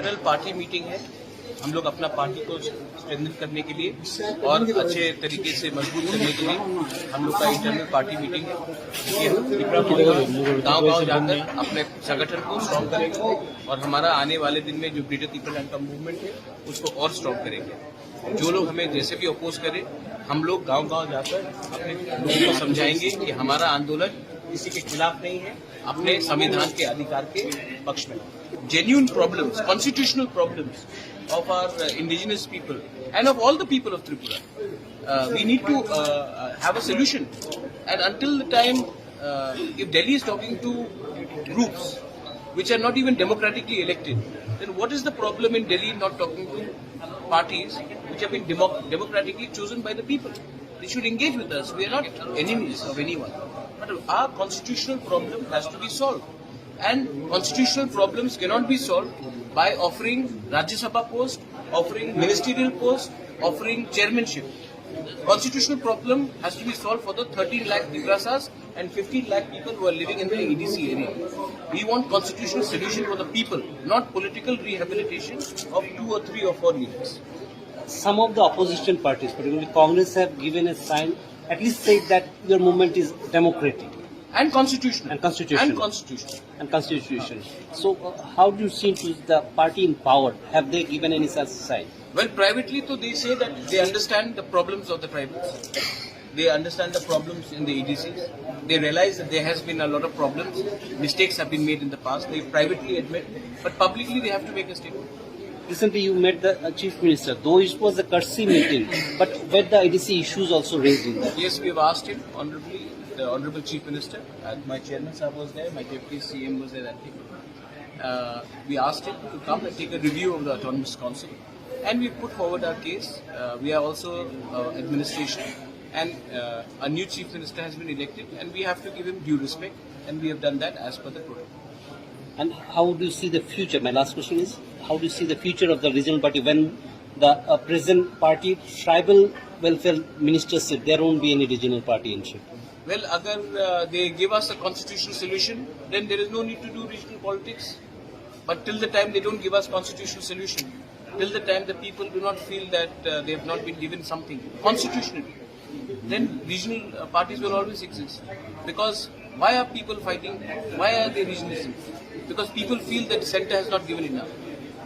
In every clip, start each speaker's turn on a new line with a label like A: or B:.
A: Internal party meeting है। हम लोग अपना पार्टी को स्ट्रेंथन करने के लिए और अच्छे तरीके से मजबूत करने के लिए हम लोग का इंटरनल पार्टी मीटिंग है। ये गांव-गांव जाकर अपने संगठन को स्ट्रॉन्ग करेंगे और हमारा आने वाले दिन में जो ग्रेटर त्रिपुरा का मूवमेंट है उसको और स्ट्रॉन्ग करेंगे। जो लोग हमें जैसे भी अपोज करें, हम लोग गांव-गांव जाकर अपने लोगों को समझाएंगे कि हमारा आंदोलन किसी के खिलाफ नहीं है, अपने संविधान के अधिकार के पक्ष में। Genuine problems, constitutional problems of our indigenous people and of all the people of Tripura, we need to have a solution. And until the time, if Delhi is talking to groups which are not even democratically elected, then what is the problem in Delhi not talking to parties which have been democratically chosen by the people? They should engage with us. We are not enemies of anyone. But our constitutional problem has to be solved. And constitutional problems cannot be solved by offering Rajya Sabha post, offering ministerial post, offering chairmanship. Constitutional problem has to be solved for the 13 lakh Digrasas and 15 lakh people who are living in the EDC area. We want constitutional solution for the people, not political rehabilitation of 2 or 3 or 4 leaders.
B: Some of the opposition parties, particularly Congress, have given a sign, at least said that your movement is democratic.
A: And constitutional.
B: And constitutional.
A: And constitutional.
B: And constitution. So, how do you see to the party in power? Have they given any such sign?
A: Well, privately, so they say that they understand the problems of the tribals. They understand the problems in the EDCs. They realize that there has been a lot of problems. Mistakes have been made in the past. They privately admit, but publicly they have to make a statement.
B: Recently, you met the Chief Minister, though it was a courtesy meeting, but were the EDC issues also raised in that?
A: Yes, we have asked him honorably. The Honorable Chief Minister, my Chairman Sahab was there, my Deputy CM was there that day. We asked him to come and take a review of the Autonomous Council, and we put forward our case. We are also administration, and a new Chief Minister has been elected, and we have to give him due respect, and we have done that as per the protocol.
B: And how do you see the future? My last question is, how do you see the future of the regional party when the present party, tribal welfare minister said there won't be any regional party in shape?
A: Well, agar they give us a constitutional solution, then there is no need to do regional politics. But till the time they don't give us constitutional solution, till the time the people do not feel that they have not been given something constitutionally, then regional parties will always exist. Because why are people fighting? Why are they regionalism? Because people feel that the center has not given enough.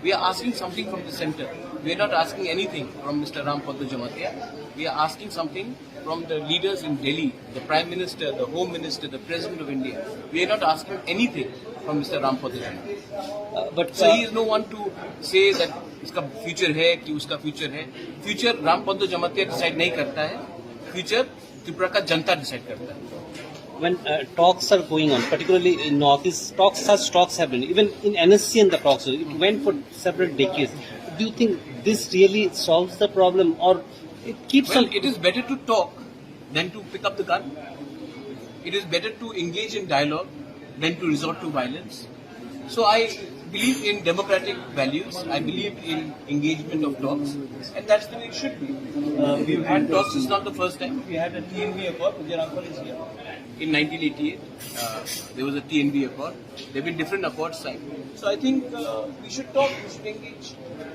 A: We are asking something from the center. We are not asking anything from Mr. Rampadda Jamatia. We are asking something from the leaders in Delhi, the Prime Minister, the Home Minister, the President of India. We are not asking anything from Mr. Rampadda Jamatia. So he is no one to say that इसका future है कि उसका future है. Future Rampadda Jamatia decide नहीं करता है. Future Tripura का जनता decide करता है.
B: When talks are going on, particularly in Northeast, such talks have been, even in NSC and the talks, it went for several decades. Do you think this really solves the problem, or it keeps on?
A: Well, it is better to talk than to pick up the gun. It is better to engage in dialogue than to resort to violence. So I believe in democratic values. I believe in engagement of talks, and that's the way it should be. We've had talks. It's not the first time. We had a TNB accord. Vijay Rampal is here. In 1988, there was a TNB accord. There have been different accords signed. So I think we should talk. We should engage.